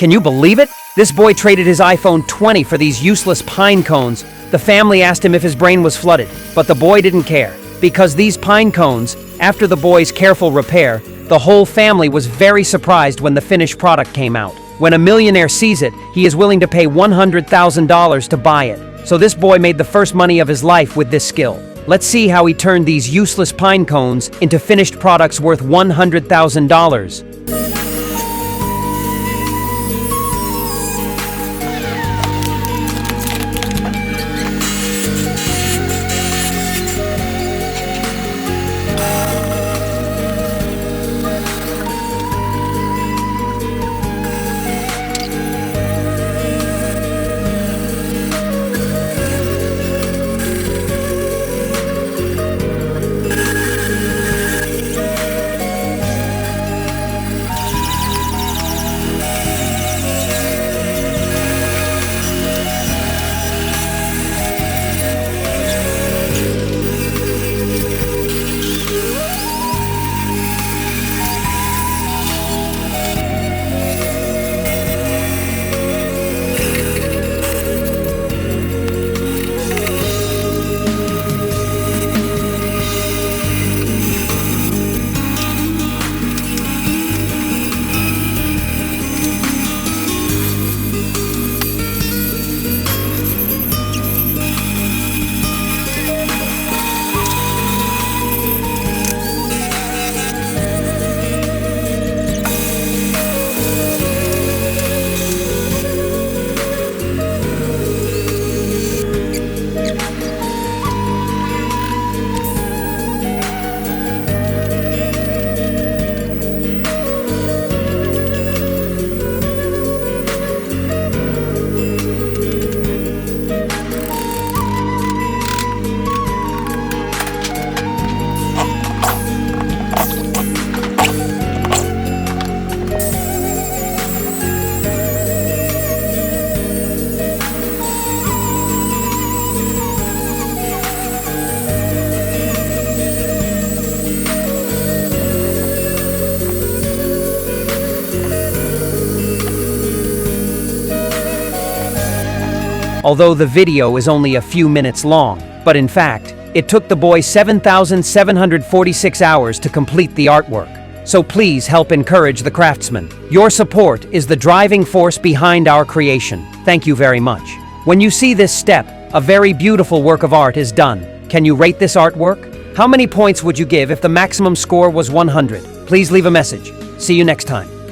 Can you believe it? This boy traded his iPhone 20 for these useless pine cones. The family asked him if his brain was flooded, but the boy didn't care. Because these pine cones, after the boy's careful repair, the whole family was very surprised when the finished product came out. When a millionaire sees it, he is willing to pay $100,000 to buy it. So this boy made the first money of his life with this skill. Let's see how he turned these useless pine cones into finished products worth $100,000. Although the video is only a few minutes long, but in fact, it took the boy 7,746 hours to complete the artwork. So please help encourage the craftsman. Your support is the driving force behind our creation. Thank you very much. When you see this step, a very beautiful work of art is done. Can you rate this artwork? How many points would you give if the maximum score was 100? Please leave a message. See you next time.